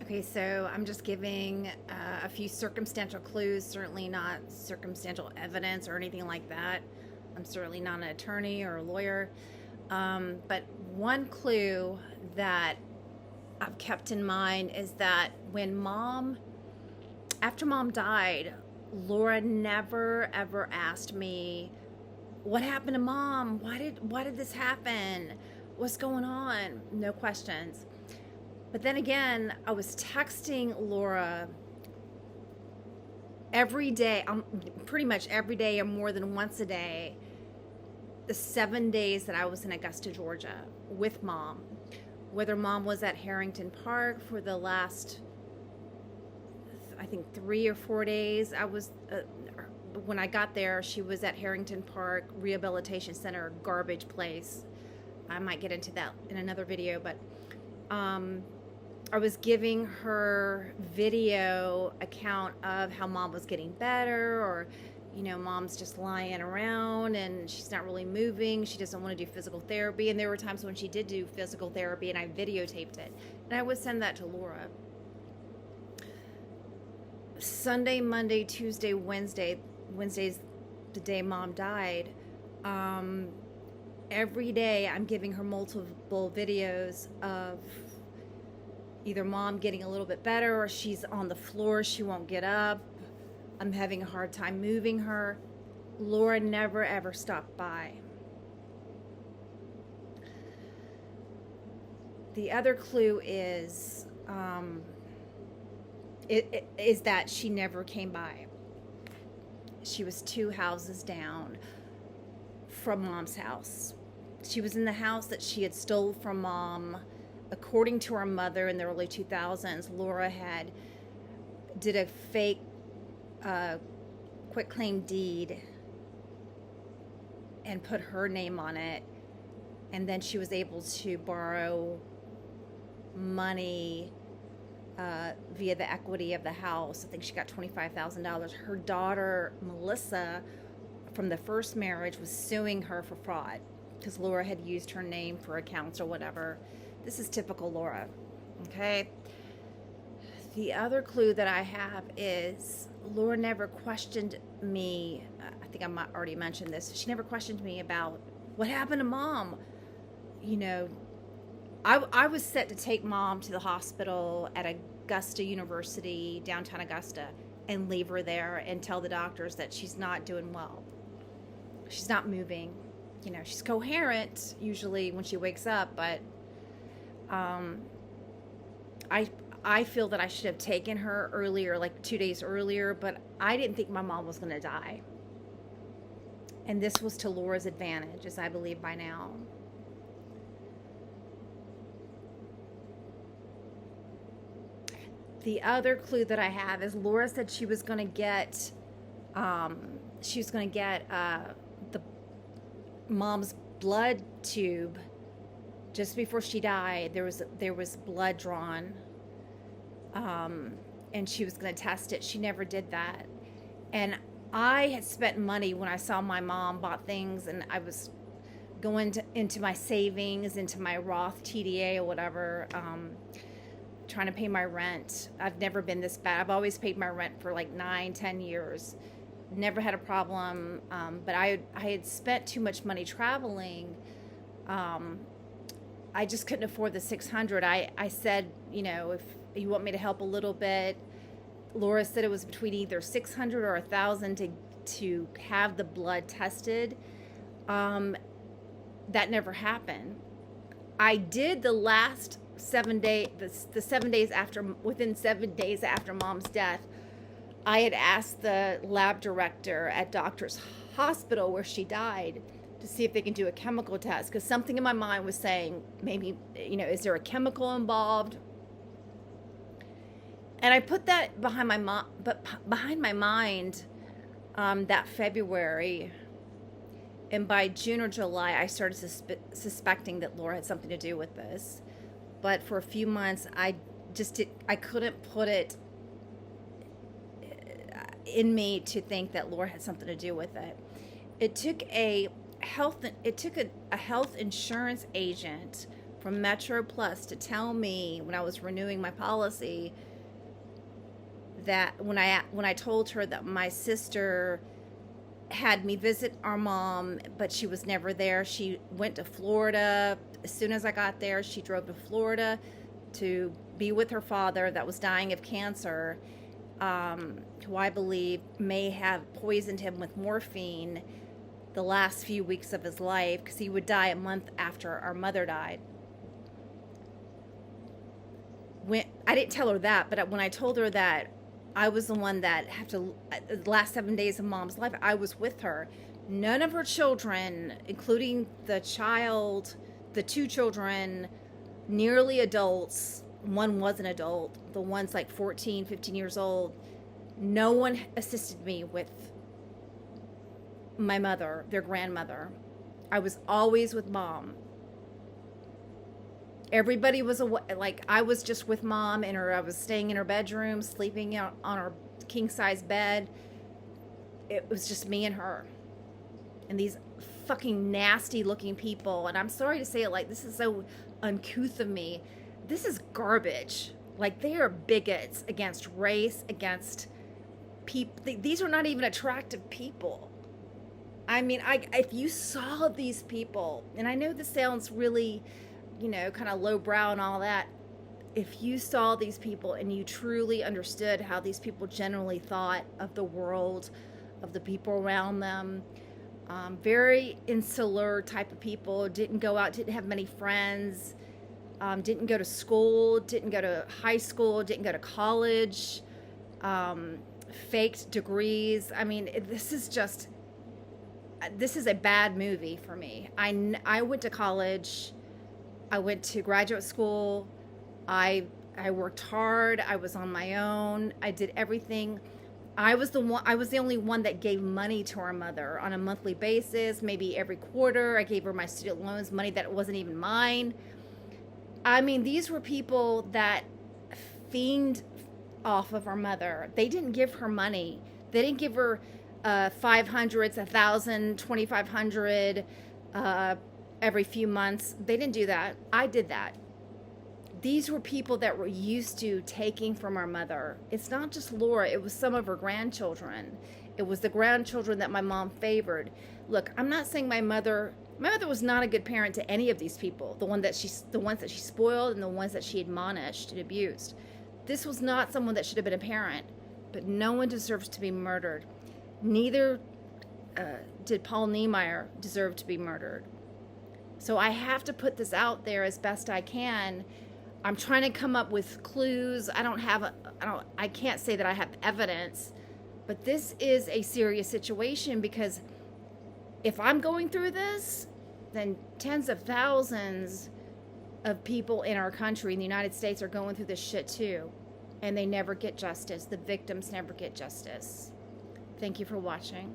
Okay, so I'm just giving a few circumstantial clues, certainly not circumstantial evidence or anything like that. I'm certainly not an attorney or a lawyer. But one clue that I've kept in mind is that after mom died, Laura never ever asked me, what happened to mom? Why did this happen? What's going on? No questions. But then again, I was texting Laura every day, pretty much every day or more than once a day, the 7 days that I was in Augusta, Georgia with mom. Whether mom was at Harrington Park for the last, I think, 3 or 4 days. When I got there, she was at Harrington Park Rehabilitation Center, garbage place. I might get into that in another video, but I was giving her video account of how mom was getting better, or mom's just lying around and she's not really moving. She doesn't want to do physical therapy. And there were times when she did do physical therapy and I videotaped it. And I would send that to Laura. Sunday, Monday, Tuesday, Wednesday's the day mom died. Every day I'm giving her multiple videos of either mom getting a little bit better or she's on the floor, she won't get up. I'm having a hard time moving her. Laura never ever stopped by. The other clue is is that she never came by. She was 2 houses down from mom's house. She was in the house that she had stole from mom. According to her mother, in the early 2000s, Laura did a fake quitclaim deed and put her name on it, and then she was able to borrow money via the equity of the house. I think she got $25,000. Her daughter Melissa, from the first marriage, was suing her for fraud because Laura had used her name for accounts or whatever. This is typical Laura. Okay. The other clue that I have is Laura never questioned me. I think I might already mentioned this. She never questioned me about what happened to mom. I was set to take mom to the hospital at Augusta University, downtown Augusta, and leave her there and tell the doctors that she's not doing well. She's not moving. She's coherent usually when she wakes up, but I feel that I should have taken her earlier, like 2 days earlier, but I didn't think my mom was going to die. And this was to Laura's advantage, as I believe by now. The other clue that I have is Laura said she was going to get, the mom's blood tube. Just before she died, there was blood drawn, and she was going to test it. She never did that. And I had spent money when I saw my mom bought things, and I was going into my savings, into my Roth TDA or whatever, trying to pay my rent. I've never been this bad. I've always paid my rent for like 9-10 years. Never had a problem, but I had spent too much money traveling. I just couldn't afford the $600. I said, if you want me to help a little bit. Laura said it was between either $600 or $1,000 to have the blood tested. That never happened. I did the last 7 days, the 7 days after, within 7 days after mom's death. I had asked the lab director at Doctor's Hospital where she died to see if they can do a chemical test, because something in my mind was saying maybe, is there a chemical involved? And I put that behind my mind that February, and by June or July I started suspecting that Laura had something to do with this. But for a few months I couldn't put it in me to think that Laura had something to do with it. It took a health insurance agent from Metro Plus to tell me when I was renewing my policy that when I told her that my sister had me visit our mom, but she was never there. She went to Florida. As soon as I got there, she drove to Florida to be with her father that was dying of cancer, who I believe may have poisoned him with morphine the last few weeks of his life, because he would die a month after our mother died. I didn't tell her that, but when I told her that I was the one that the last 7 days of mom's life, I was with her. None of her children, including the two children, nearly adults, one was an adult, the one's like 14, 15 years old, no one assisted me with my mother, their grandmother. I was always with mom. Everybody was like, I was just with mom, and I was staying in her bedroom, sleeping on her king size bed. It was just me and her. And these fucking nasty looking people, and I'm sorry to say it like this, is so uncouth of me. This is garbage. Like, they are bigots against race, against people. These are not even attractive people. I mean, if you saw these people, and I know this sounds really, kind of lowbrow and all that. If you saw these people and you truly understood how these people generally thought of the world, of the people around them, very insular type of people, didn't go out, didn't have many friends, didn't go to school, didn't go to high school, didn't go to college, faked degrees. I mean, this is a bad movie for me. I went to college. I went to graduate school. I worked hard. I was on my own. I did everything. I was the only one that gave money to our mother on a monthly basis, maybe every quarter. I gave her my student loans, money that wasn't even mine. I mean, these were people that fiend off of our mother. They didn't give her money. They didn't give her 500s, 1,000, 2,500 every few months. They didn't do that. I did that. These were people that were used to taking from our mother. It's not just Laura. It was some of her grandchildren. It was the grandchildren that my mom favored. Look, I'm not saying my mother was not a good parent to any of these people. The ones that she spoiled and the ones that she admonished and abused. This was not someone that should have been a parent. But no one deserves to be murdered. Neither did Paul Niemeyer deserve to be murdered. So I have to put this out there as best I can. I'm trying to come up with clues. I can't say that I have evidence, but this is a serious situation, because if I'm going through this, then tens of thousands of people in our country, in the United States, are going through this shit too. And they never get justice. The victims never get justice. Thank you for watching.